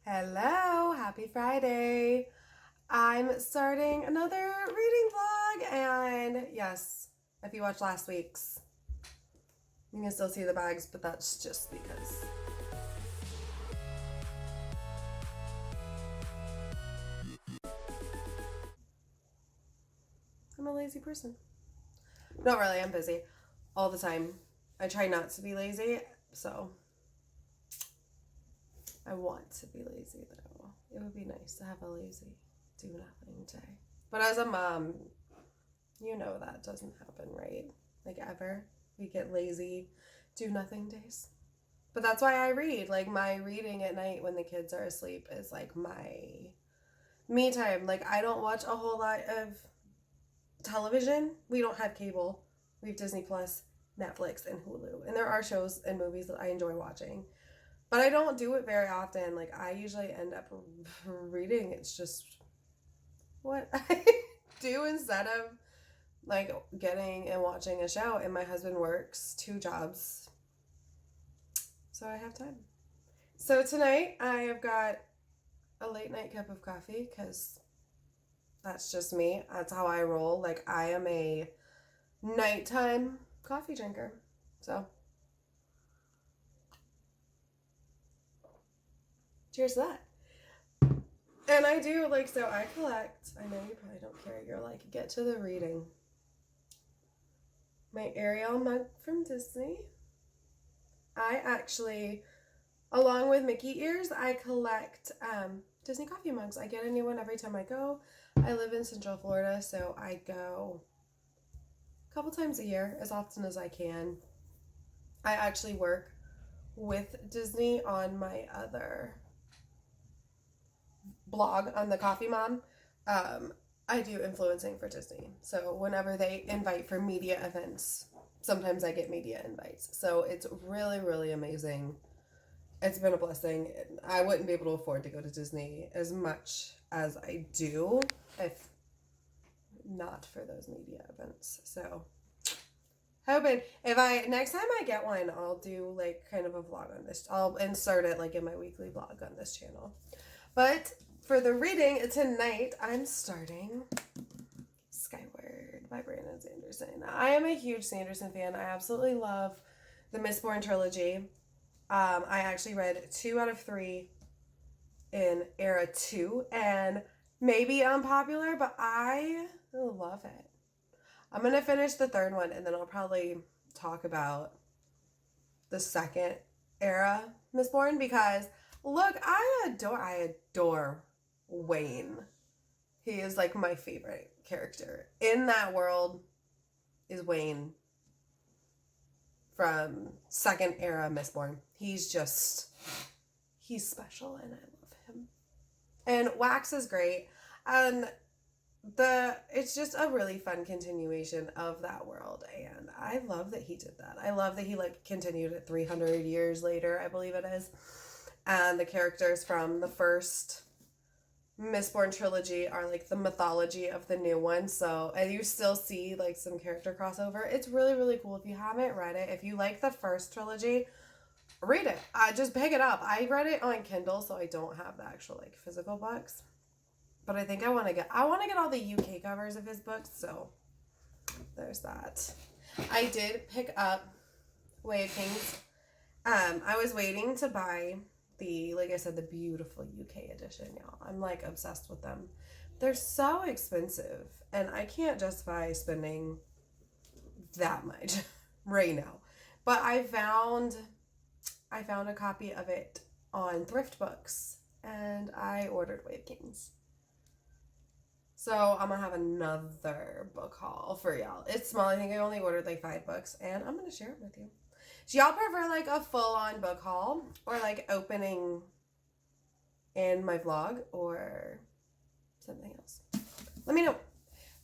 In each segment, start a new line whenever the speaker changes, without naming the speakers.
Hello, happy Friday. I'm starting another reading vlog, and yes, if you watched last week's, you can still see the bags, but that's just because I'm a lazy person. Not really, I'm busy all the time. I try not to be lazy, so I want to be lazy though. It would be nice to have a lazy, do nothing day. But as a mom, you know that doesn't happen, right? Like ever. We get lazy, do nothing days. But that's why I read. Like my reading at night when the kids are asleep is like my me time. Like I don't watch a whole lot of television. We don't have cable. We have Disney Plus, Netflix, and Hulu. And there are shows and movies that I enjoy watching. But I don't do it very often. Like I usually end up reading. It's just what I do instead of like getting and watching a show. And my husband works 2 jobs, so I have time. So tonight I have got a late night cup of coffee because that's just me. That's how I roll. Like I am a nighttime coffee drinker. So cheers to that. And I do like, so I collect, I know you probably don't care, you're like, get to the reading. My Ariel mug from Disney. I actually, along with Mickey ears, I collect Disney coffee mugs. I get a new one every time I go. I live in Central Florida, so I go a couple times a year, as often as I can. I actually work with Disney on my other blog on the Coffee Mom. I do influencing for Disney. So whenever they invite for media events, sometimes I get media invites. So it's really, really amazing. It's been a blessing. I wouldn't be able to afford to go to Disney as much as I do if not for those media events. So hoping if next time I get one, I'll do like kind of a vlog on this. I'll insert it like in my weekly vlog on this channel. But for the reading tonight, I'm starting Skyward by Brandon Sanderson. I am a huge Sanderson fan. I absolutely love the Mistborn trilogy. I actually read 2 out of 3 in era 2, and maybe unpopular, but I love it. I'm going to finish the 3rd one, and then I'll probably talk about the 2nd era Mistborn, because look, I adore Wayne. He is like my favorite character in that world. Is Wayne from 2nd era Mistborn. He's special, and I love him. And Wax is great, and it's just a really fun continuation of that world, and I love that he did that. I love that he like continued it 300 years later, I believe it is. And the characters from the first Mistborn trilogy are like the mythology of the new one. So, and you still see like some character crossover. It's really, really cool. If you haven't read it, if you like the first trilogy, read it. Just pick it up. I read it on Kindle, so I don't have the actual like physical books. But I think I want to get all the UK covers of his books. So there's that. I did pick up Way of Kings. I was waiting to buy like I said, the beautiful UK edition, y'all. I'm like obsessed with them. They're so expensive, and I can't justify spending that much right now. But I found a copy of it on Thrift Books, and I ordered Way of Kings. So I'm gonna have another book haul for y'all. It's small. I think I only ordered like 5 books, and I'm gonna share it with you. Do y'all prefer like a full-on book haul, or like opening in my vlog, or something else? Let me know.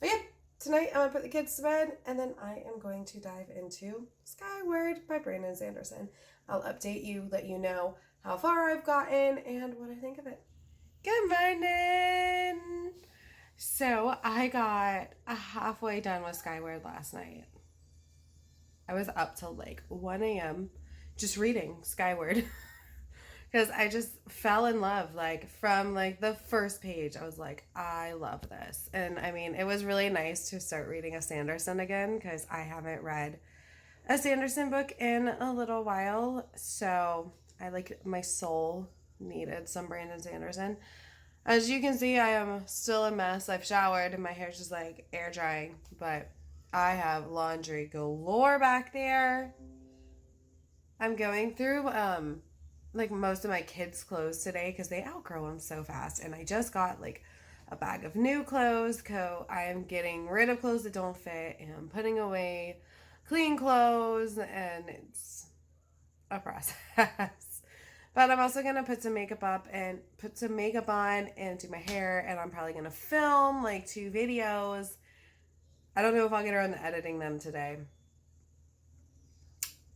But yeah, tonight I'm gonna put the kids to bed, and then I am going to dive into Skyward by Brandon Sanderson. I'll update you, let you know how far I've gotten and what I think of it. Good morning! So I got halfway done with Skyward last night. I was up till like 1 a.m. just reading Skyward because I just fell in love. Like, from like the first page, I was like, I love this. And I mean, it was really nice to start reading a Sanderson again, because I haven't read a Sanderson book in a little while. So I like, my soul needed some Brandon Sanderson. As you can see, I am still a mess. I've showered and my hair's just like air drying, but I have laundry galore back there. I'm going through like most of my kids' clothes today because they outgrow them so fast, and I just got like a bag of new clothes. I am getting rid of clothes that don't fit and I'm putting away clean clothes, and it's a process. But I'm also going to put some makeup up and put some makeup on and do my hair. And I'm probably going to film like 2 videos. I don't know if I'll get around to editing them today,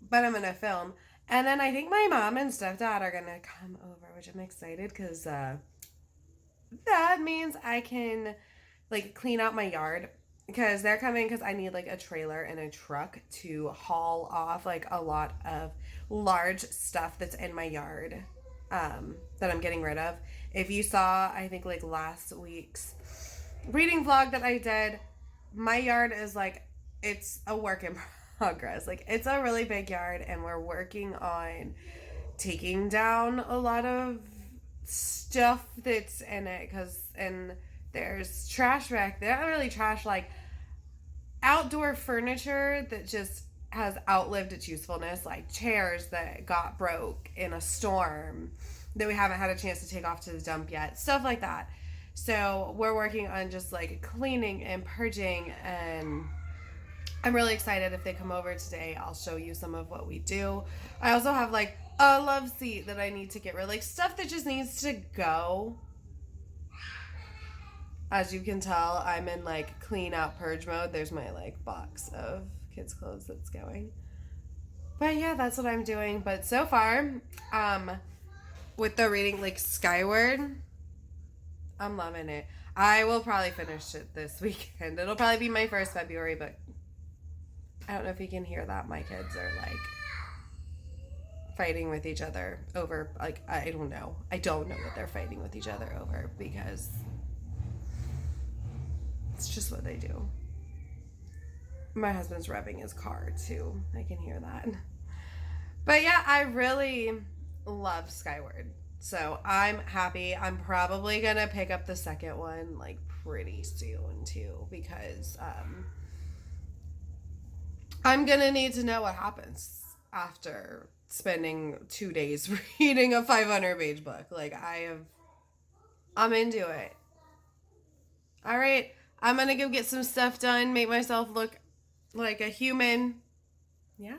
but I'm going to film. And then I think my mom and stepdad are going to come over, which I'm excited because that means I can like clean out my yard, because they're coming because I need like a trailer and a truck to haul off like a lot of large stuff that's in my yard that I'm getting rid of. If you saw, I think like last week's reading vlog that I did, my yard is like, it's a work in progress. Like, it's a really big yard and we're working on taking down a lot of stuff that's in it, and there's trash back there. Not really trash, like outdoor furniture that just has outlived its usefulness, like chairs that got broke in a storm that we haven't had a chance to take off to the dump yet, stuff like that. So we're working on just like cleaning and purging, and I'm really excited. If they come over today, I'll show you some of what we do. I also have like a love seat that I need to get rid of, like stuff that just needs to go. As you can tell, I'm in like clean out purge mode. There's my like box of kids' clothes that's going. But yeah, that's what I'm doing. But so far, with the reading like Skyward, I'm loving it. I will probably finish it this weekend. It'll probably be my first February book. I don't know if you can hear that. My kids are like fighting with each other over, like, I don't know. I don't know what they're fighting with each other over, because it's just what they do. My husband's revving his car too. I can hear that. But yeah, I really love Skyward. So I'm happy. I'm probably going to pick up the second one like pretty soon too, because I'm going to need to know what happens after spending 2 days reading a 500-page book. Like, I'm into it. All right. I'm going to go get some stuff done, make myself look like a human. Yeah.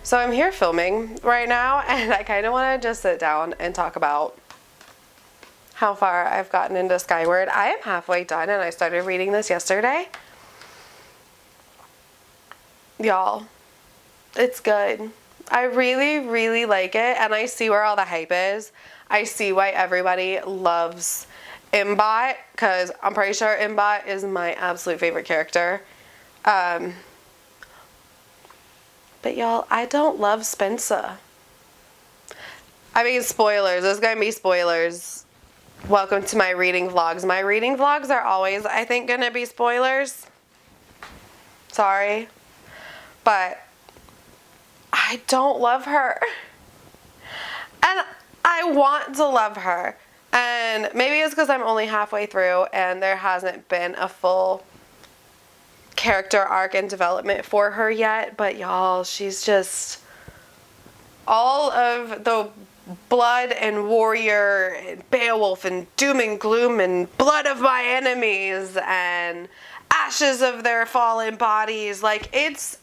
So I'm here filming right now, and I kind of want to just sit down and talk about how far I've gotten into Skyward. I am halfway done, and I started reading this yesterday. Y'all, it's good. I really, really like it, and I see where all the hype is. I see why everybody loves Imbot, because I'm pretty sure Imbot is my absolute favorite character. But y'all, I don't love Spencer. I mean, spoilers. There's going to be spoilers. Welcome to my reading vlogs. My reading vlogs are always, I think, going to be spoilers. Sorry. But I don't love her. And I want to love her. And maybe it's because I'm only halfway through and there hasn't been a full character arc and development for her yet. But y'all, she's just all of the blood and warrior and Beowulf and doom and gloom and blood of my enemies and ashes of their fallen bodies. Like, it's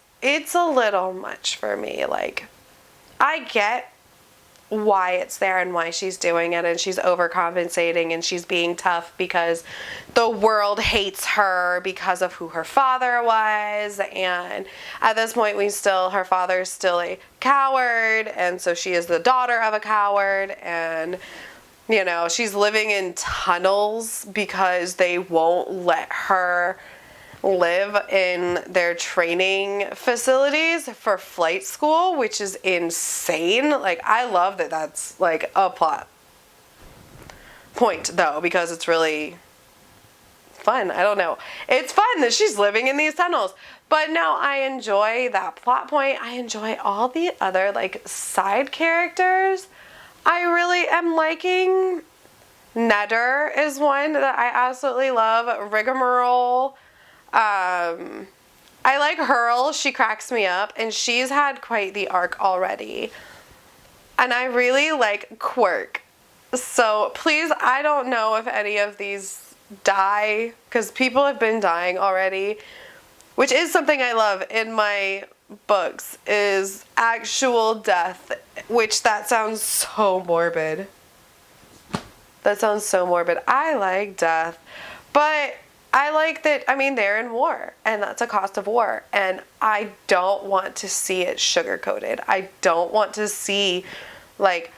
a little much for me. Like, I get why it's there and why she's doing it, and she's overcompensating and she's being tough because the world hates her because of who her father was, and at this point her father is still a coward, and so she is the daughter of a coward, and you know, she's living in tunnels because they won't let her live in their training facilities for flight school, which is insane. Like, I love that that's like a plot point though, because it's really fun. I don't know. It's fun that she's living in these tunnels. But no, I enjoy that plot point. I enjoy all the other like side characters. I really am liking. Netter is one that I absolutely love. Rigmarole. I like Hurl. She cracks me up, and she's had quite the arc already. And I really like Quirk. So please, I don't know if any of these die, because people have been dying already, which is something I love in my books, is actual death, which that sounds so morbid. That sounds so morbid. I like death, but I like that, I mean, they're in war, and that's a cost of war, and I don't want to see it sugar-coated. I don't want to see, like,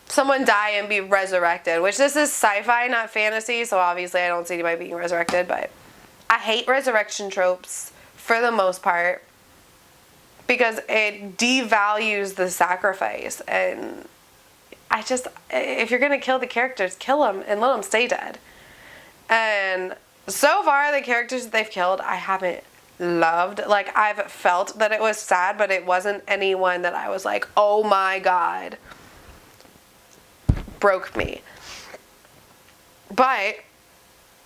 someone die and be resurrected, which this is sci-fi, not fantasy, so obviously I don't see anybody being resurrected, but I hate resurrection tropes for the most part because it devalues the sacrifice, and if you're going to kill the characters, kill them and let them stay dead. And so far, the characters that they've killed, I haven't loved. Like, I've felt that it was sad, but it wasn't anyone that I was like, oh my god, broke me. But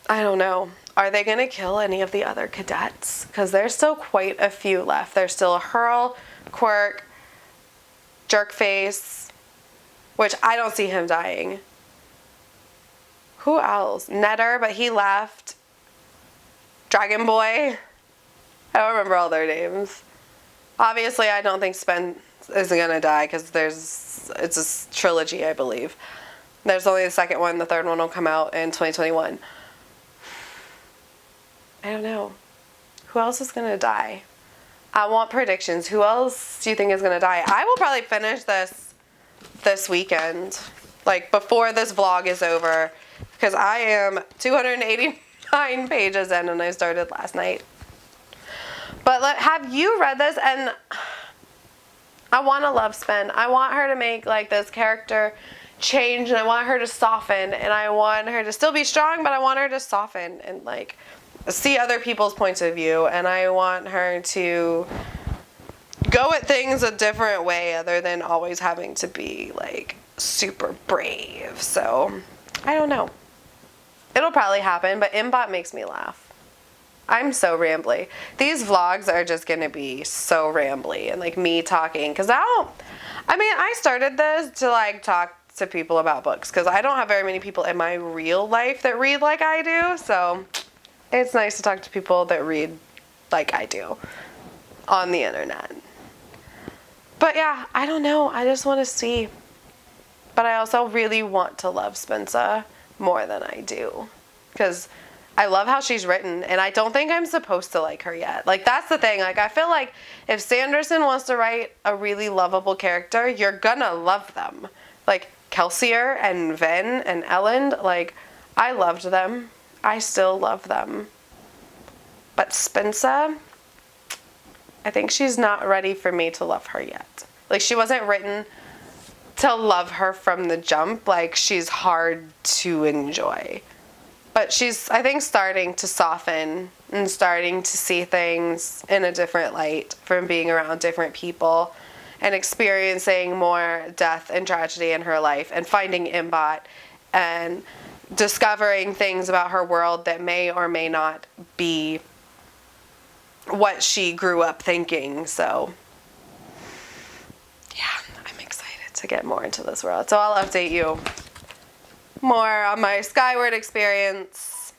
I don't know. Are they going to kill any of the other cadets? Because there's still quite a few left. There's still Hurl, Quirk, Jerkface, which I don't see him dying. Who else? Netter, but he left. Dragon Boy. I don't remember all their names. Obviously, I don't think Spen is going to die because it's a trilogy, I believe. There's only the second one. The third one will come out in 2021. I don't know. Who else is going to die? I want predictions. Who else do you think is going to die? I will probably finish this weekend, like before this vlog is over, because I am 289 pages in and I started last night. But have you read this? And I want to love Spen. I want her to make like this character change, and I want her to soften, and I want her to still be strong, but I want her to soften and like see other people's points of view, and I want her to go at things a different way other than always having to be like super brave. So I don't know. It'll probably happen, but Imbot makes me laugh. I'm so rambly. These vlogs are just gonna be so rambly and like me talking, because I started this to like talk to people about books because I don't have very many people in my real life that read like I do, so it's nice to talk to people that read like I do on the internet. But yeah, I don't know. I just want to see. But I also really want to love Spencer more than I do, because I love how she's written, and I don't think I'm supposed to like her yet. Like, that's the thing. Like, I feel like if Sanderson wants to write a really lovable character, you're gonna love them. Like, Kelsier and Ven and Elend, like, I loved them. I still love them. But Spensa, I think she's not ready for me to love her yet. Like, she wasn't written to love her from the jump. Like, she's hard to enjoy. But she's, I think, starting to soften and starting to see things in a different light from being around different people and experiencing more death and tragedy in her life and finding Imbot and discovering things about her world that may or may not be what she grew up thinking. So yeah, I'm excited to get more into this world. So I'll update you more on my Skyward experience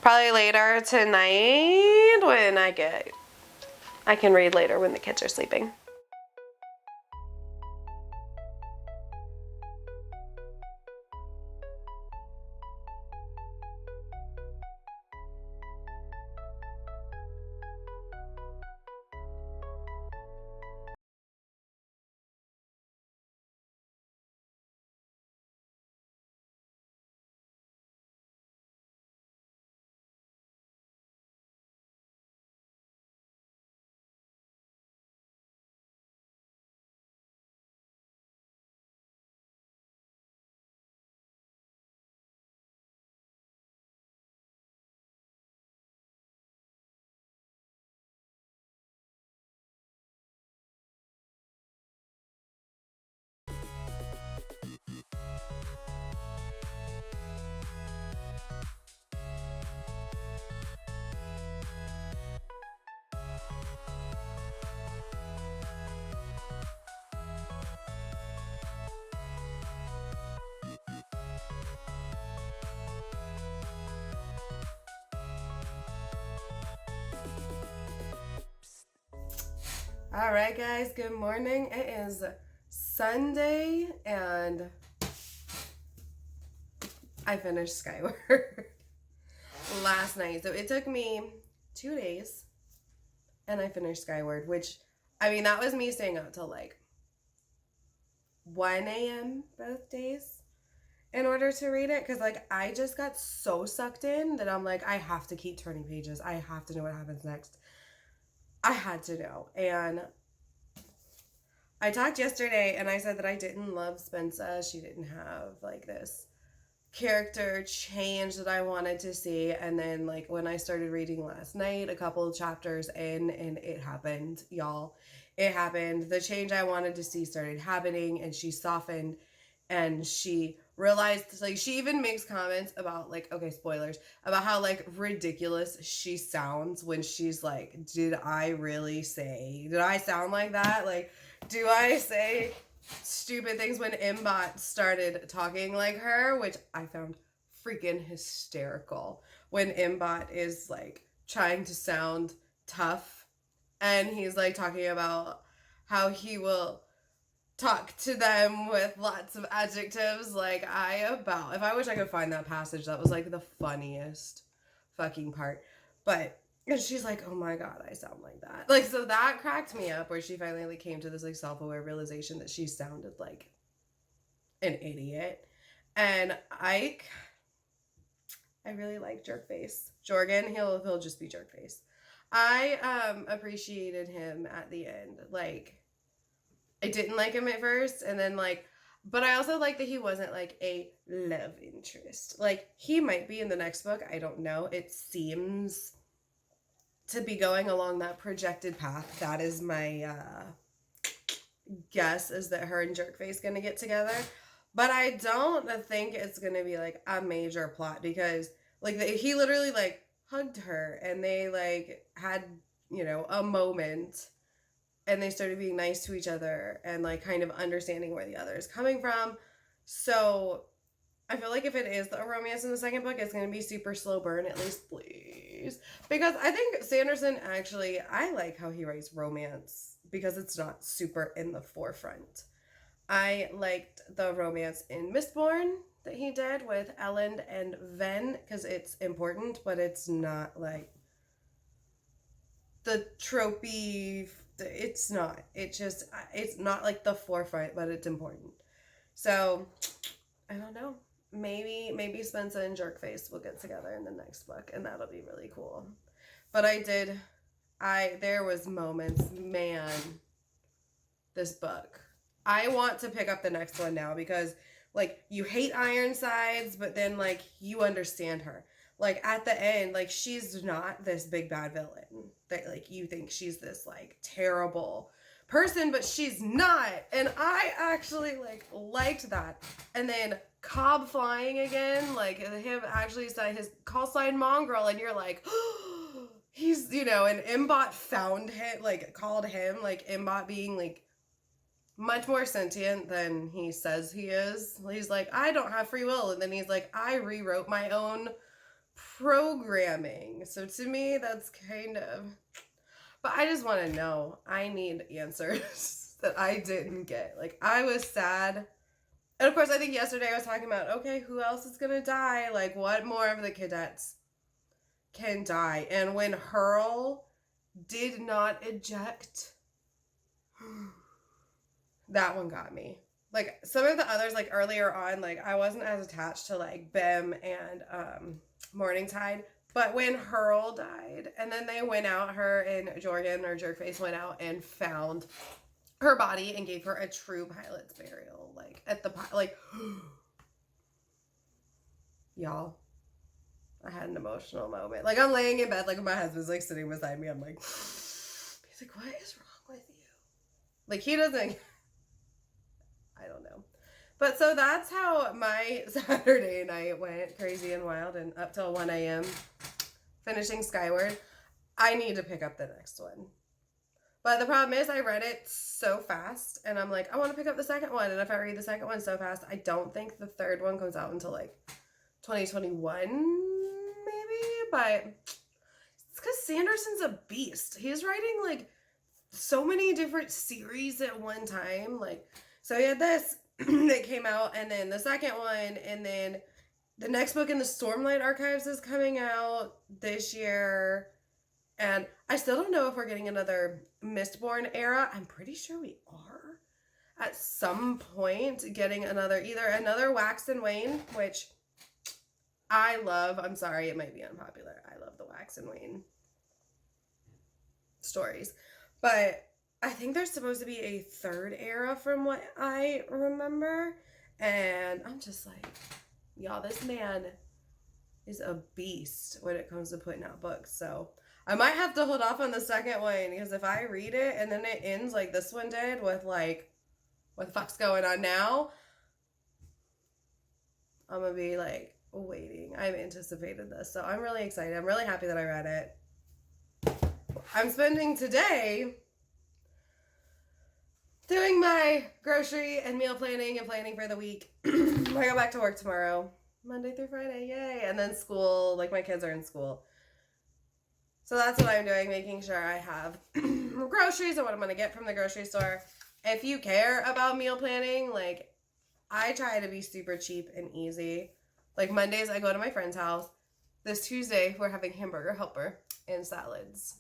probably later tonight when I can read later when the kids are sleeping. All right, guys, good morning. It is Sunday, and I finished Skyward last night. So it took me 2 days, and I finished Skyward, which, I mean, that was me staying up till like 1 a.m. both days in order to read it, because like I just got so sucked in that I'm like, I have to keep turning pages. I have to know what happens next. I had to know. And I talked yesterday and I said that I didn't love Spensa. She didn't have like this character change that I wanted to see. And then like when I started reading last night, a couple of chapters in, and it happened, y'all. It happened. The change I wanted to see started happening, and she softened, and she realized, like, she even makes comments about like, okay, spoilers, about how like ridiculous she sounds when she's like, did I sound like that? Like, do I say stupid things? When Imbot started talking like her, which I found freaking hysterical, when Imbot is like trying to sound tough, and he's like talking about how he will talk to them with lots of adjectives. Like, if I wish I could find that passage. That was like the funniest fucking part. But, and she's like, oh my god, I sound like that. Like, so that cracked me up, where she finally like came to this like self-aware realization that she sounded like an idiot. And I really like Jerkface. Jorgen, he'll just be Jerkface. I appreciated him at the end. Like, I didn't like him at first, and then like, but I also like that he wasn't like a love interest. Like, he might be in the next book, I don't know. It seems to be going along that projected path. That is my guess, is that her and Jerkface gonna get together. But I don't think it's gonna be like a major plot, because like he literally like hugged her, and they like had, you know, a moment, and they started being nice to each other and like kind of understanding where the other is coming from. So I feel like if it is a romance in the second book, it's going to be super slow burn, at least, please. Because I think Sanderson, actually, I like how he writes romance, because it's not super in the forefront. I liked the romance in Mistborn that he did with Elend and Ven, because it's important, but it's not like the tropey. It's not like the forefront, but it's important. So, I don't know. Maybe Spencer and Jerkface will get together in the next book, and that'll be really cool. But there was moments, man, this book. I want to pick up the next one now because, like, you hate Ironsides, but then, like, you understand her. Like, at the end, like, she's not this big bad villain that, like, you think she's this, like, terrible person, but she's not. And I actually, like, liked that. And then Cobb flying again, like, him actually saying his call sign Mongrel, and you're like, he's, you know, and Mbot found him, like, called him, like, Mbot being, like, much more sentient than he says he is. He's like, I don't have free will. And then he's like, I rewrote my own programming. So to me, that's kind of... But I just want to know. I need answers that I didn't get. Like, I was sad. And of course, I think yesterday I was talking about, okay, who else is going to die? Like, what more of the cadets can die? And when Hurl did not eject... that one got me. Like, some of the others, like, earlier on, like, I wasn't as attached to, like, Bem and Morningtide. But when Hurl died, and then they went out, her and Jorgen, or Jerkface, went out and found her body and gave her a true pilot's burial. Like, at the, like, y'all, I had an emotional moment. Like, I'm laying in bed, like, my husband's, like, sitting beside me. I'm like, he's like, what is wrong with you? Like, he doesn't... I don't know. But so that's how my Saturday night went, crazy and wild, and up till 1 a.m. finishing Skyward. I need to pick up the next one. But the problem is I read it so fast, and I'm like, I want to pick up the second one. And if I read the second one so fast, I don't think the third one comes out until like 2021, maybe? But it's because Sanderson's a beast. He's writing like so many different series at one time. Like, so he had this that came out, and then the second one, and then the next book in the Stormlight Archives is coming out this year. And I still don't know if we're getting another Mistborn era. I'm pretty sure we are. At some point, getting either another Wax and Wayne, which I love. I'm sorry, it might be unpopular. I love the Wax and Wayne stories. But I think there's supposed to be a third era from what I remember. And I'm just like, y'all, this man is a beast when it comes to putting out books. So I might have to hold off on the second one, because if I read it and then it ends like this one did with like, what the fuck's going on now? I'm going to be like waiting. I've anticipated this. So I'm really excited. I'm really happy that I read it. I'm spending today doing my grocery and meal planning and planning for the week. I go back to work tomorrow, Monday through Friday, yay. And then school, like my kids are in school. So that's what I'm doing, making sure I have groceries and what I'm going to get from the grocery store. If you care about meal planning, like, I try to be super cheap and easy. Like, Mondays, I go to my friend's house. This Tuesday, we're having hamburger helper and salads.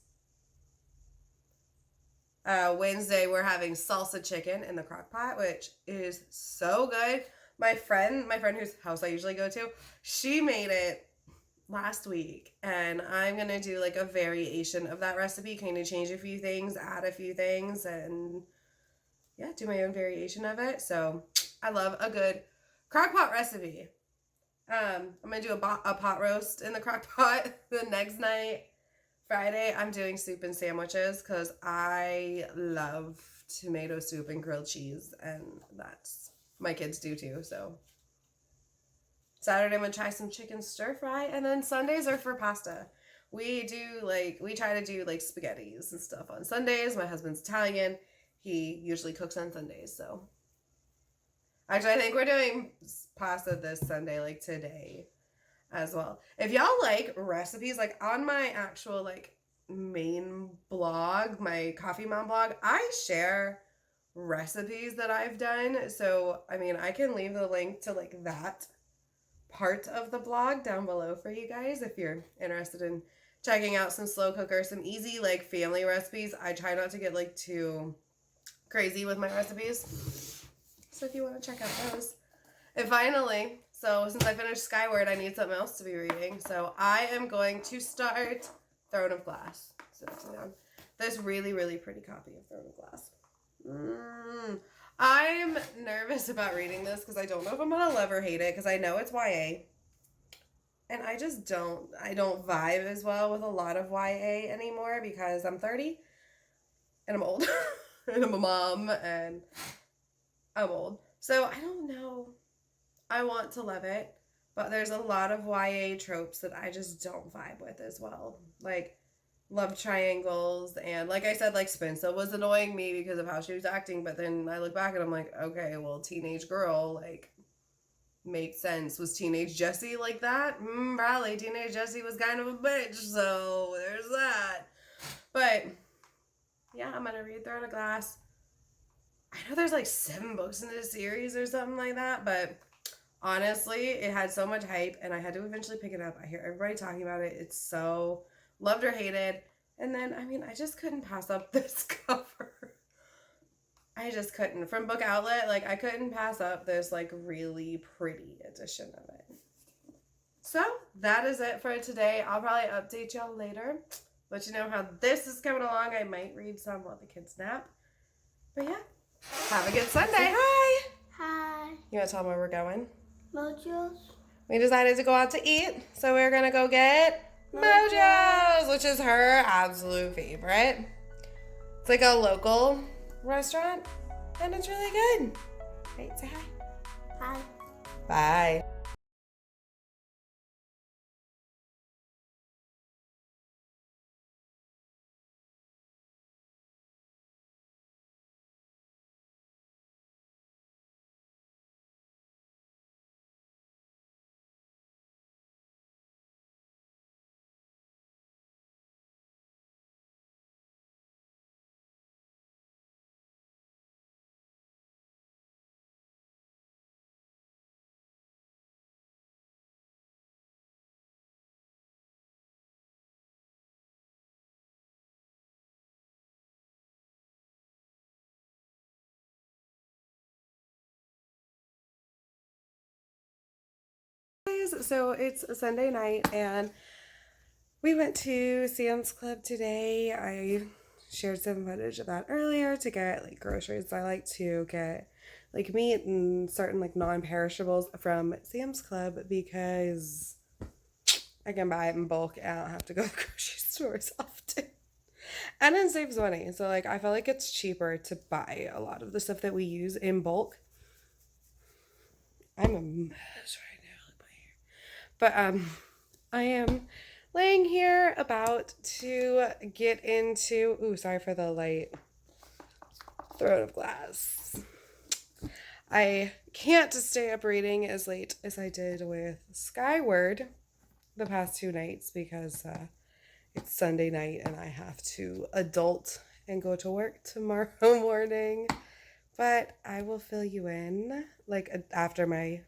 Wednesday, we're having salsa chicken in the crock pot, which is so good. My friend whose house I usually go to, she made it last week, and I'm going to do like a variation of that recipe, kind of change a few things, add a few things, and yeah, do my own variation of it. So I love a good crock pot recipe. I'm going to do a pot roast in the crock pot the next night. Friday, I'm doing soup and sandwiches because I love tomato soup and grilled cheese, and that's, my kids do too, so. Saturday, I'm going to try some chicken stir fry, and then Sundays are for pasta. We try to do like spaghettis and stuff on Sundays. My husband's Italian. He usually cooks on Sundays, so. Actually, I think we're doing pasta this Sunday, like today, as well. If y'all like recipes, like on my actual like main blog, my Coffee Mom blog, I share recipes that I've done. So, I mean, I can leave the link to like that part of the blog down below for you guys if you're interested in checking out some slow cooker, some easy like family recipes. I try not to get like too crazy with my recipes. So if you want to check out those. And finally, so since I finished Skyward, I need something else to be reading. So I am going to start Throne of Glass. So down. This really, really pretty copy of Throne of Glass. I'm nervous about reading this because I don't know if I'm going to love or hate it because I know it's YA. And I just don't vibe as well with a lot of YA anymore because I'm 30 and I'm old and I'm a mom and I'm old. So I don't know. I want to love it, but there's a lot of YA tropes that I just don't vibe with as well. Like love triangles and like I said, like Spencer was annoying me because of how she was acting, but then I look back and I'm like, okay, well, teenage girl, like, makes sense. Was teenage Jessie like that? Probably. Teenage Jessie was kind of a bitch, so there's that. But yeah, I'm gonna read Throne of Glass. I know there's like 7 books in this series or something like that, but honestly, it had so much hype and I had to eventually pick it up. I hear everybody talking about it. It's so loved or hated. And then, I mean, I just couldn't pass up this cover. I just couldn't. From Book Outlet, like, I couldn't pass up this, like, really pretty edition of it. So, that is it for today. I'll probably update y'all later. Let you know how this is coming along. I might read some while the kids nap. But yeah, have a good Sunday. Hi.
Hi.
You want to tell them where we're going?
Mojo's.
We decided to go out to eat, so we're going to go get Mojo's, which is her absolute favorite. It's like a local restaurant, and it's really good. Right, say hi.
Hi.
Bye. So it's a Sunday night and we went to Sam's Club today. I shared some footage of that earlier to get like groceries. I like to get like meat and certain like non-perishables from Sam's Club because I can buy it in bulk and I don't have to go to the grocery stores often. And it saves money. So like I feel like it's cheaper to buy a lot of the stuff that we use in bulk. I'm a mess right now. Look at my hair. But I am laying here about to get into, ooh, sorry for the light, Throne of Glass. I can't stay up reading as late as I did with Skyward the past 2 nights because it's Sunday night and I have to adult and go to work tomorrow morning. But I will fill you in like after my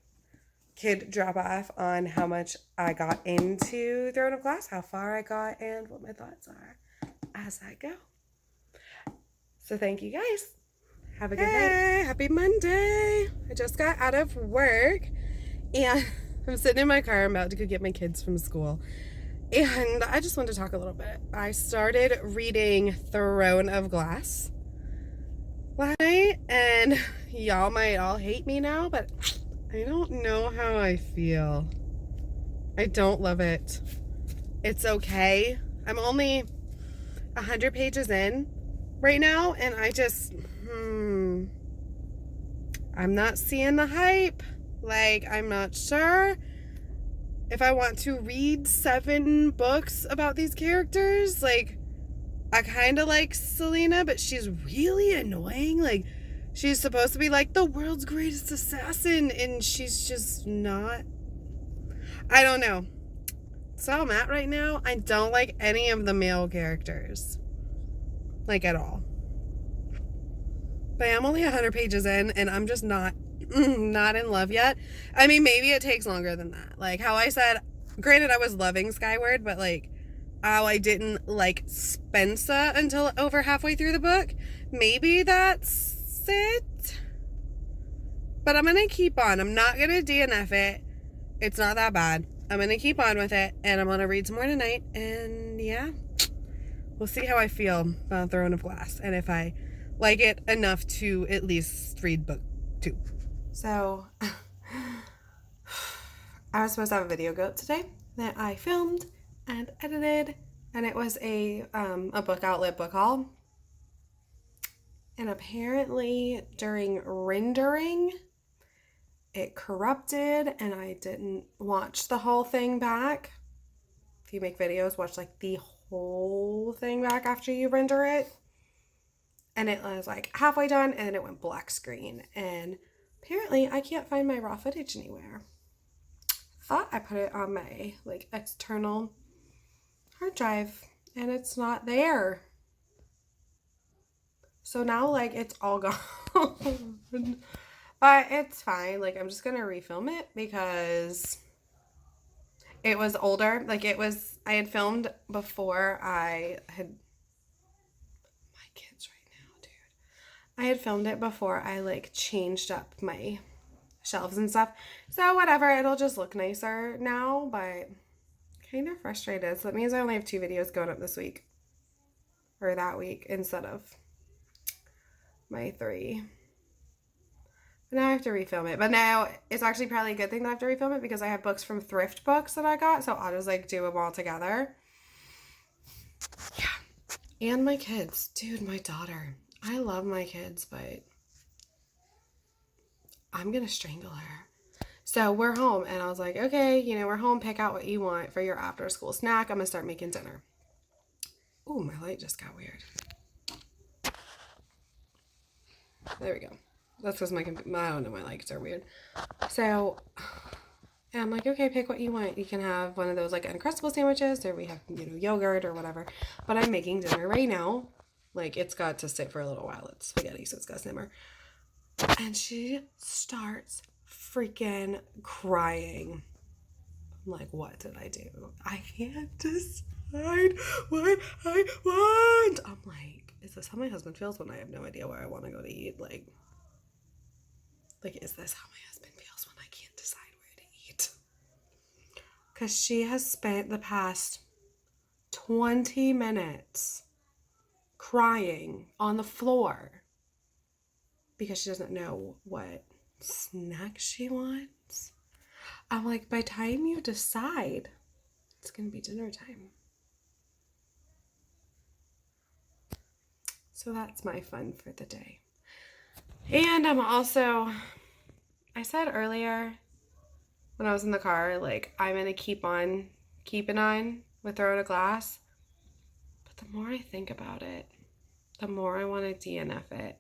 kid drop off on how much I got into Throne of Glass, how far I got, and what my thoughts are as I go. So thank you guys. Have a good night. Happy Monday. I just got out of work and I'm sitting in my car. I'm about to go get my kids from school. And I just wanted to talk a little bit. I started reading Throne of Glass last night, and y'all might all hate me now, but I don't know how I feel. I don't love it. It's okay. I'm only 100 pages in right now, and I just, I'm not seeing the hype. Like, I'm not sure if I want to read 7 books about these characters. Like, I kind of like Selena, but she's really annoying. Like, she's supposed to be like the world's greatest assassin, and she's just not. I don't know. So I'm at right now. I don't like any of the male characters. Like, at all. But I'm only 100 pages in, and I'm just not in love yet. I mean, maybe it takes longer than that. Like, how I said, granted, I was loving Skyward, but, like, how I didn't like Spencer until over halfway through the book. Maybe that's it. But I'm going to keep on. I'm not going to DNF it. It's not that bad. I'm going to keep on with it, and I'm going to read some more tonight, and yeah, we'll see how I feel about Throne of Glass, and if I like it enough to at least read book 2. So, I was supposed to have a video go up today that I filmed and edited, and it was a book outlet book haul. And apparently during rendering, it corrupted, and I didn't watch the whole thing back. If you make videos, watch like the whole thing back after you render it. And it was like halfway done, and then it went black screen. And apparently I can't find my raw footage anywhere. Thought I put it on my like external hard drive, and it's not there. So now like it's all gone. But it's fine. Like, I'm just gonna refilm it because it was older. Like, I had filmed before I had my kids right now, dude. I had filmed it before I like changed up my shelves and stuff. So whatever, it'll just look nicer now, but kind of frustrated. So that means I only have 2 videos going up this week. Or that week instead of my 3. Now I have to refilm it. But now it's actually probably a good thing that I have to refilm it because I have books from thrift books that I got. So I'll just like do them all together. Yeah. And my kids. Dude, my daughter. I love my kids, but I'm going to strangle her. So we're home, and I was like, okay, we're home. Pick out what you want for your after school snack. I'm going to start making dinner. Ooh, my light just got weird. There we go. That's because I don't know, my lights are weird. So, and I'm like, okay, pick what you want. You can have one of those like Uncrustable sandwiches, or we have, yogurt or whatever. But I'm making dinner right now. Like, it's got to sit for a little while. It's spaghetti, so it's got to simmer. And she starts freaking crying. I'm like, what did I do? I can't decide what I want. I'm like, is this how my husband feels when I have no idea where I want to go to eat? Like, is this how my husband feels when I can't decide where to eat? Because she has spent the past 20 minutes crying on the floor because she doesn't know what snack she wants. I'm like, by the time you decide, it's going to be dinner time. So that's my fun for the day. And I said earlier when I was in the car, like, I'm going to keep on keeping on with Throne of Glass. But the more I think about it, the more I want to DNF it.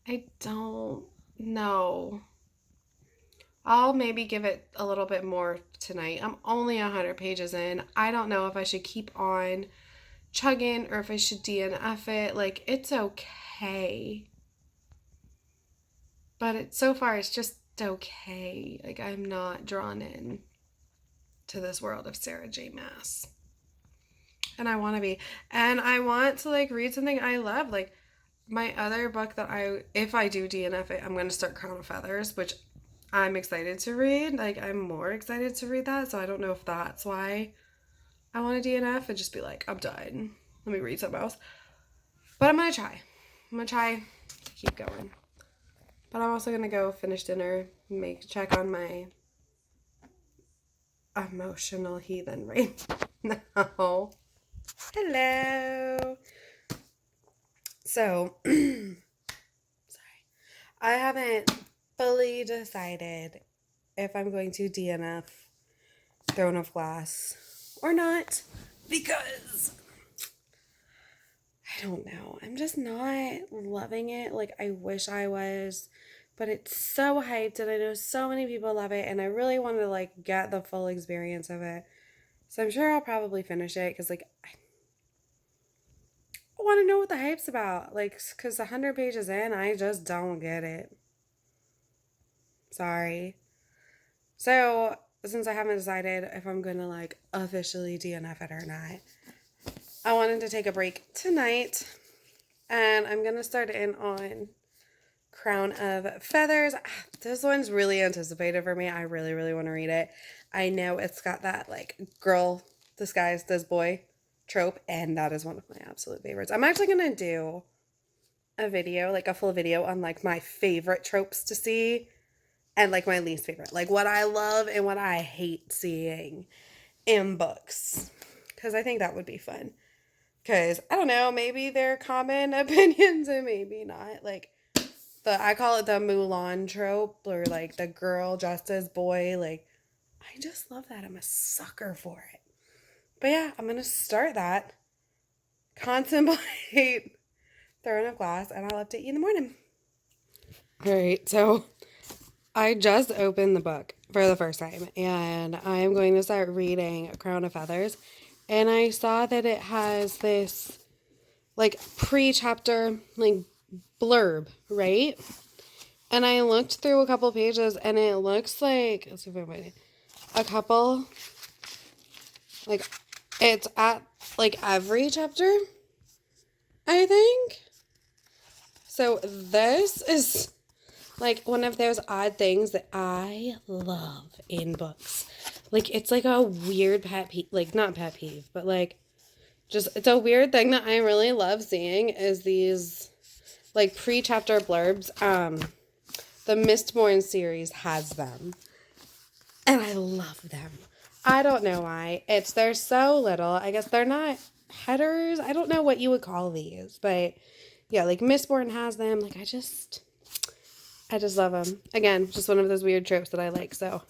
I don't know. I'll maybe give it a little bit more tonight. I'm only 100 pages in. I don't know if I should keep on chugging or if I should DNF it. Like, it's okay. But so far, it's just okay. Like, I'm not drawn in to this world of Sarah J. Maas. And I want to be. And I want to, like, read something I love. Like, my other book that if I do DNF it, I'm going to start Crown of Feathers, which I'm excited to read. Like, I'm more excited to read that. So I don't know if that's why I want to DNF and just be like, I'm done. Let me read something else. But I'm going to try. I'm going to try to keep going. But I'm also going to go finish dinner, check on my emotional heathen right now. Hello. So, sorry. I haven't fully decided if I'm going to DNF Throne of Glass or not, because I don't know. I'm just not loving it like I wish I was. But it's so hyped, and I know so many people love it, and I really want to, like, get the full experience of it. So I'm sure I'll probably finish it, because, like, I want to know what the hype's about. Like, because 100 pages in, I just don't get it. Sorry. So, since I haven't decided if I'm going to, like, officially DNF it or not, I wanted to take a break tonight, and I'm going to start in on Crown of Feathers. This one's really anticipated for me. I really, really want to read it. I know it's got that like girl disguised as boy trope, and that is one of my absolute favorites. I'm actually going to do a video, like a full video on like my favorite tropes to see and like my least favorite, like what I love and what I hate seeing in books, because I think that would be fun. Because I don't know, maybe they're common opinions and maybe not. Like I call it the Mulan trope, or like the girl dressed as boy. Like I just love that. I'm a sucker for it. But yeah, I'm gonna start that. Contemplate Throne of Glass, and I'll update you in the morning. All right, so I just opened the book for the first time, and I'm going to start reading Crown of Feathers. And I saw that it has this, like, pre-chapter, like, blurb, right? And I looked through a couple pages, and it looks like, let's see if I find it, a couple, like, it's at, like, every chapter, I think. So this is like one of those odd things that I love in books. Like, it's like a weird pet peeve, like not pet peeve, but like just, it's a weird thing that I really love seeing is these like pre-chapter blurbs. The Mistborn series has them, and I love them. I don't know why. They're so little. I guess they're not headers. I don't know what you would call these, but yeah, like Mistborn has them. Like I just love them. Again, just one of those weird tropes that I like. So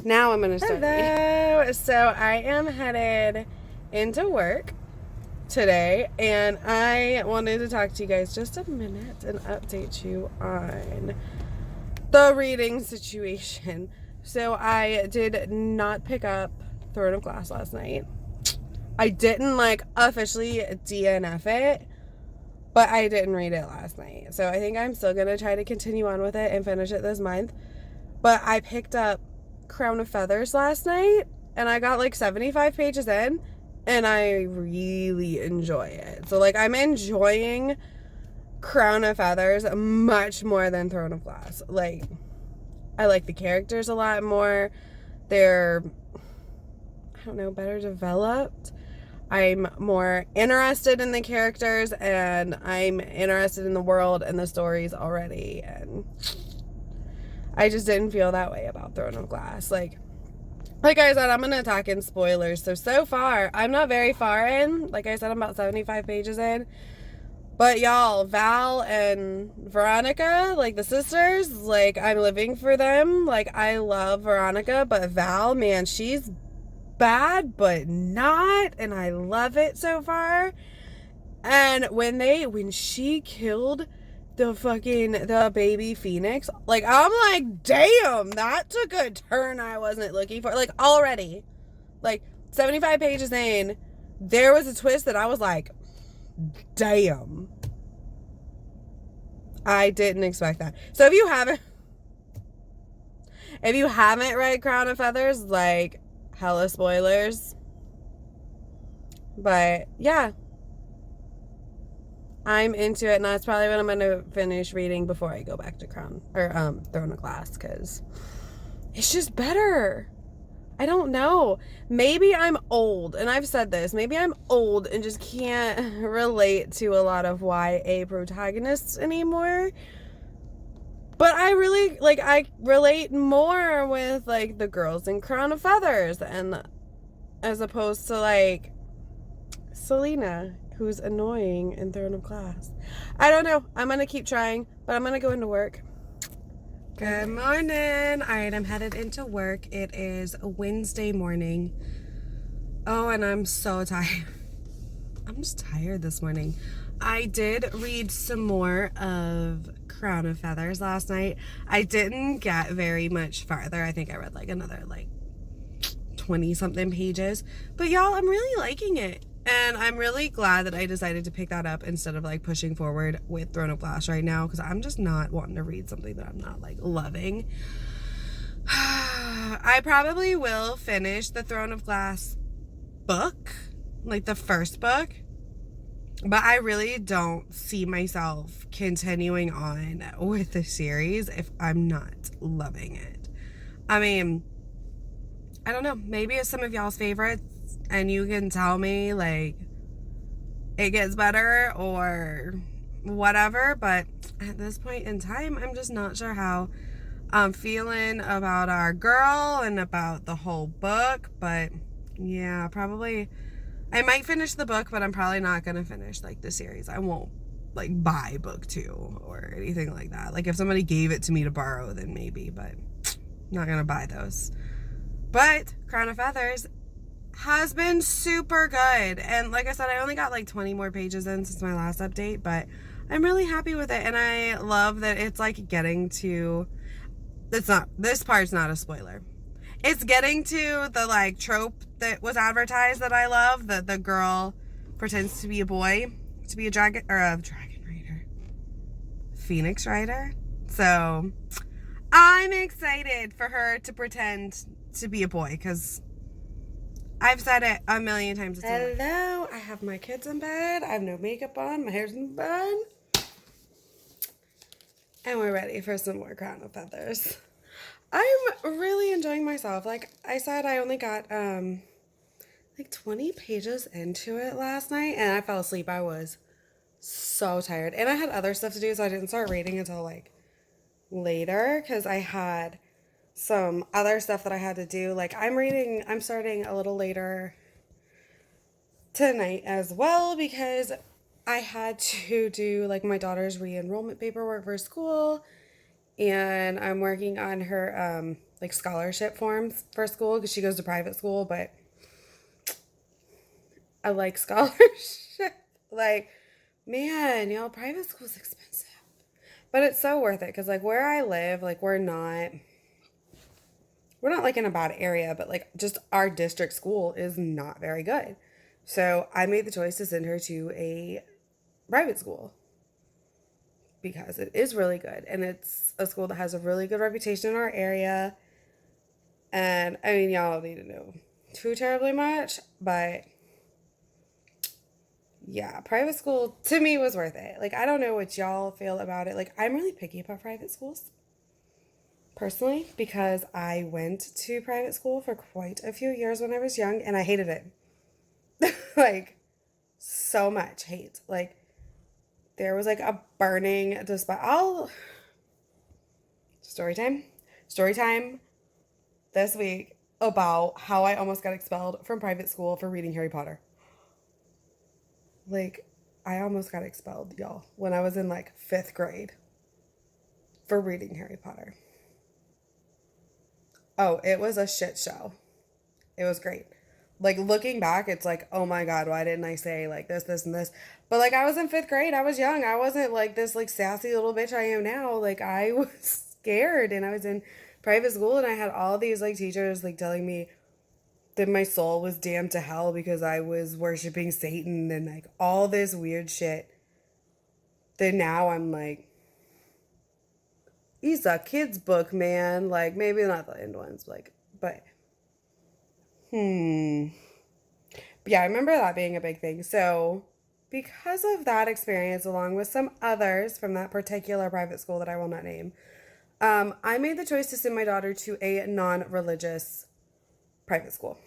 now I'm going to start. Hello. So I am headed into work today, and I wanted to talk to you guys just a minute and update you on the reading situation. So I did not pick up Throne of Glass last night. I didn't like officially DNF it, but I didn't read it last night. So I think I'm still going to try to continue on with it and finish it this month. But I picked up Crown of Feathers last night, and I got like 75 pages in, and I really enjoy it. So like I'm enjoying Crown of Feathers much more than Throne of Glass. Like I like the characters a lot more. They're, I don't know, better developed. I'm more interested in the characters, and I'm interested in the world and the stories already, and I just didn't feel that way about Throne of Glass. Like I said, I'm gonna talk in spoilers. So far, I'm not very far in. Like I said, I'm about 75 pages in. But y'all, Val and Veronica, like the sisters, like I'm living for them. Like I love Veronica, but Val, man, she's bad but not, and I love it so far. And when she killed the baby phoenix, like I'm like, damn, that took a turn I wasn't looking for. Like already, like 75 pages in, there was a twist that I was like, damn, I didn't expect that. So if you haven't read Crown of Feathers, like hella spoilers, but yeah, I'm into it, and that's probably what I'm going to finish reading before I go back to Throne of Glass, because it's just better. I don't know, maybe I'm old, and I've said this, maybe I'm old and just can't relate to a lot of YA protagonists anymore. But I really, like, I relate more with, like, the girls in Crown of Feathers, and as opposed to, like, Selena, who's annoying in Throne of Glass. I don't know. I'm going to keep trying, but I'm going to go into work. Good morning. All right, I'm headed into work. It is a Wednesday morning. Oh, and I'm so tired. I'm just tired this morning. I did read some more of Crown of Feathers last night. I didn't get very much farther. I think I read like another like 20 something pages. But y'all, I'm really liking it. And I'm really glad that I decided to pick that up instead of like pushing forward with Throne of Glass right now, because I'm just not wanting to read something that I'm not like loving. I probably will finish the Throne of Glass book, like the first book, But I really don't see myself continuing on with the series if I'm not loving it. I mean, I don't know. Maybe it's some of y'all's favorites and you can tell me, like, it gets better or whatever. But at this point in time, I'm just not sure how I'm feeling about our girl and about the whole book. But yeah, probably I might finish the book, but I'm probably not going to finish, like, the series. I won't, like, buy book 2 or anything like that. Like, if somebody gave it to me to borrow, then maybe, but I'm not going to buy those. But Crown of Feathers has been super good. And like I said, I only got, like, 20 more pages in since my last update, but I'm really happy with it. And I love that it's, like, getting to... This part's not a spoiler. It's getting to the, like, trope that was advertised that I love, that the girl pretends to be a boy, to be a dragon rider, phoenix rider. So I'm excited for her to pretend to be a boy, because I've said it a million times. Hello, I have my kids in bed. I have no makeup on. My hair's in bed. And we're ready for some more Crown of Feathers. I'm really enjoying myself. Like I said, I only got like 20 pages into it last night and I fell asleep. I was so tired. And I had other stuff to do, so I didn't start reading until like later because I had some other stuff that I had to do. Like I'm starting a little later tonight as well because I had to do like my daughter's re-enrollment paperwork for school, and I'm working on her like scholarship forms for school because she goes to private school, but I like scholarship. Like, man, y'all, private school's expensive, but it's so worth it because like where I live, like we're not like in a bad area, but like just our district school is not very good. So I made the choice to send her to a private school because it is really good and it's a school that has a really good reputation in our area. And I mean, y'all don't need to know too terribly much, but yeah, private school to me was worth it. Like, I don't know what y'all feel about it. Like, I'm really picky about private schools personally because I went to private school for quite a few years when I was young and I hated it. Like, so much hate. Like, there was like a burning despite. Story time this week about how I almost got expelled from private school for reading Harry Potter. Like, I almost got expelled, y'all, when I was in like 5th grade for reading Harry Potter. Oh, it was a shit show. It was great. Like, looking back, it's like, oh my God, why didn't I say like this, and this? But like, I was in 5th grade. I was young. I wasn't like this like sassy little bitch I am now. Like, I was scared and I was in private school and I had all these like teachers like telling me that my soul was damned to hell because I was worshiping Satan and like all this weird shit. Then now I'm like, it's a kid's book, man. Like, maybe not the end ones, like, but yeah, I remember that being a big thing. So because of that experience, along with some others from that particular private school that I will not name, I made the choice to send my daughter to a non-religious private school.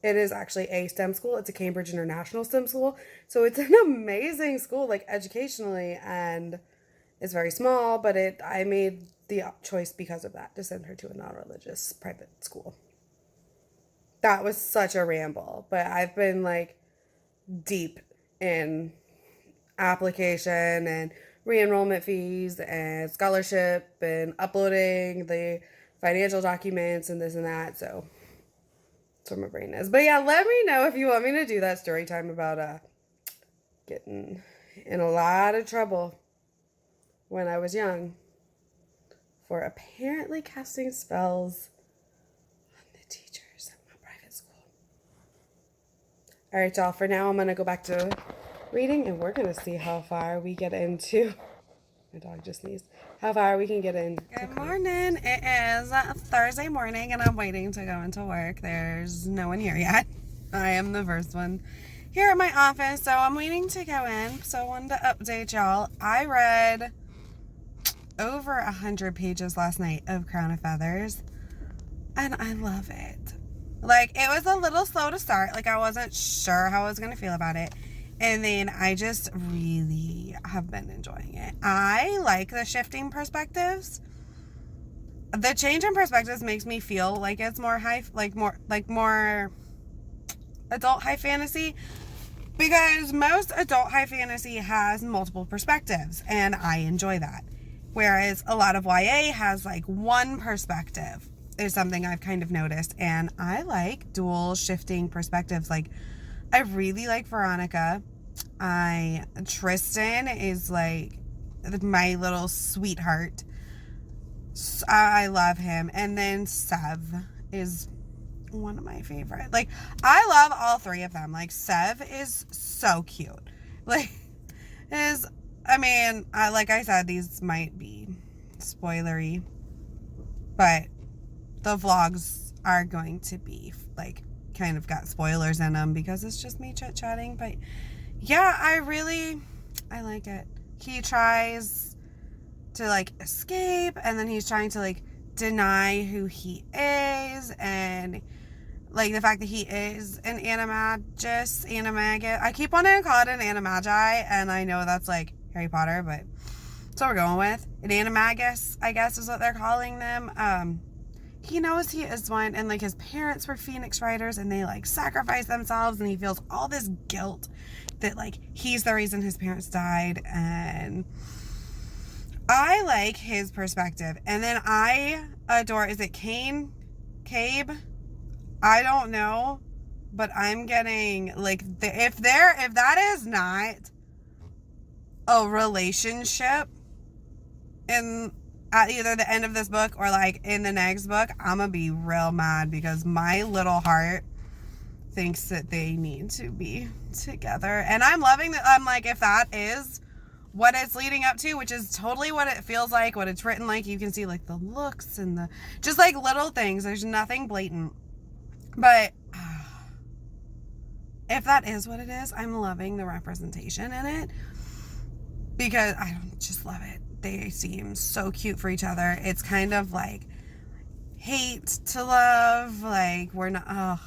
It is actually a STEM school. It's a Cambridge International STEM school. So it's an amazing school, like educationally, and it's very small, but I made the choice because of that to send her to a non-religious private school. That was such a ramble, but I've been like deep in application and re-enrollment fees and scholarship and uploading the financial documents and this and that. So that's where my brain is. But yeah, let me know if you want me to do that story time about getting in a lot of trouble when I was young for apparently casting spells on the teachers at my private school. All right, y'all, for now I'm going to go back to reading and we're going to see how far we get into... My dog just sneezed. How far we can get in. Good morning. It is Thursday morning and I'm waiting to go into work. There's no one here yet. I am the first one
here at my office, so I'm waiting to go in. So I wanted to update y'all. I read over 100 pages last night of Crown of Feathers, and I love it. Like, it was a little slow to start. Like, I wasn't sure how I was going to feel about it. And then I just really have been enjoying it. I like the shifting perspectives. The change in perspectives makes me feel like it's more more adult high fantasy, because most adult high fantasy has multiple perspectives, and I enjoy that. Whereas a lot of YA has like one perspective, is something I've kind of noticed, and I like dual shifting perspectives. Like, I really like Veronica. Tristan is like my little sweetheart. I love him. And then Sev is one of my favorite. Like, I love all three of them. Like, Sev is so cute. Like, like I said, these might be spoilery, but the vlogs are going to be like kind of got spoilers in them because it's just me chit-chatting. But yeah, I like it. He tries to like escape, and then he's trying to like deny who he is, and like the fact that he is an animagus. I keep wanting to call it an animagi, and I know that's like Harry Potter, but that's what we're going with. An animagus, I guess, is what they're calling them. He knows he is one, and like his parents were Phoenix Riders, and they like sacrificed themselves, and he feels all this guilt that like he's the reason his parents died. And I like his perspective. And then I adore, is it Cabe? I don't know, but I'm getting like if that is not a relationship in at either the end of this book or like in the next book, I'm gonna be real mad, because my little heart thinks that they need to be together. And I'm loving that. I'm like, if that is what it's leading up to, which is totally what it feels like, what it's written like, you can see like the looks and the just like little things. There's nothing blatant. But if that is what it is, I'm loving the representation in it, because I just love it. They seem so cute for each other. It's kind of like hate to love. Like, I'm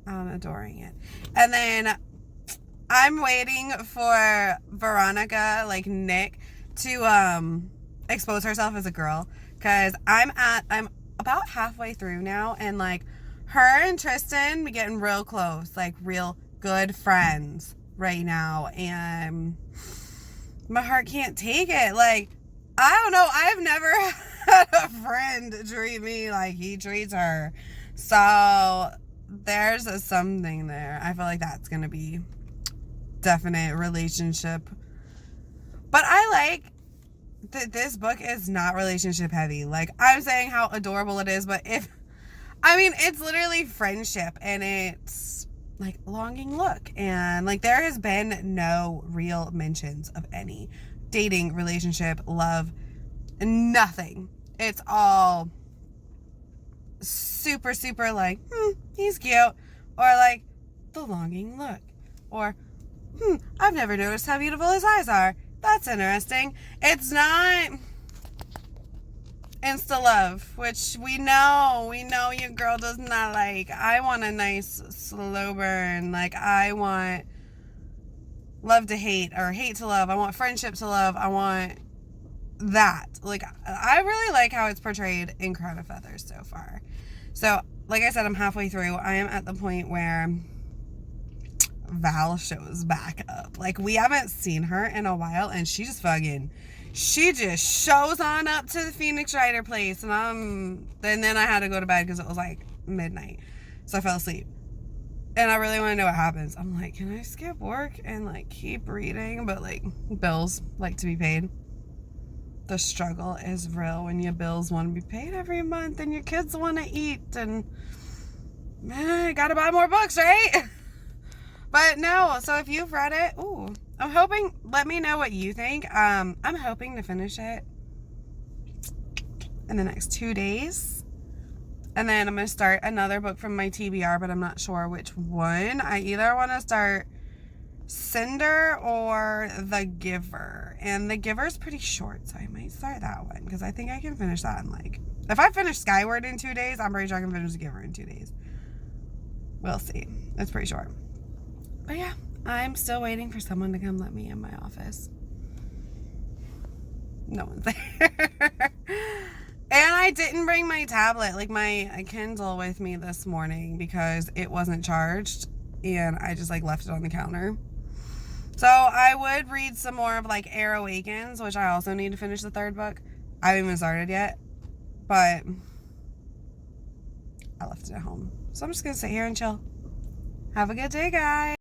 adoring it. And then I'm waiting for Veronica, like Nick, to expose herself as a girl, because I'm about halfway through now, and like her and Tristan be getting real close, like real good friends right now, and my heart can't take it. Like, I don't know, I've never had a friend treat me like he treats her, so there's something there. I feel like that's gonna be definite relationship. But I like that this book is not relationship heavy. Like, I'm saying how adorable it is, but it's literally friendship, and it's like longing look, and like there has been no real mentions of any dating, relationship, love, nothing. It's all super like, he's cute, or like the longing look, or I've never noticed how beautiful his eyes are. That's interesting. It's not insta love, which we know your girl does not like. I want a nice slow burn. Like, I want love to hate, or hate to love. I want friendship to love. I want that. Like, I really like how it's portrayed in Crown of Feathers so far. So, like I said, I'm halfway through. I am at the point where Val shows back up. Like, we haven't seen her in a while, and she just shows on up to the Phoenix Rider place, and then I had to go to bed because it was like midnight, so I fell asleep, and I really want to know what happens. I'm like, can I skip work and like keep reading? But like, bills like to be paid. The struggle is real when your bills want to be paid every month, and your kids want to eat, and man, gotta buy more books, right? But no, so if you've read it, I'm hoping, let me know what you think. I'm hoping to finish it in the next 2 days. And then I'm going to start another book from my TBR, but I'm not sure which one. I either want to start Cinder or The Giver. And The Giver's pretty short, so I might start that one because I think I can finish that in like... If I finish Skyward in 2 days, I'm pretty sure I can finish The Giver in 2 days. We'll see. It's pretty short. But yeah, I'm still waiting for someone to come let me in my office. No one's there. And I didn't bring my tablet, like my Kindle, with me this morning because it wasn't charged and I just like left it on the counter. So I would read some more of like Air Awakens, which I also need to finish the 3rd book. I haven't even started yet, but I left it at home. So I'm just going to sit here and chill. Have a good day, guys.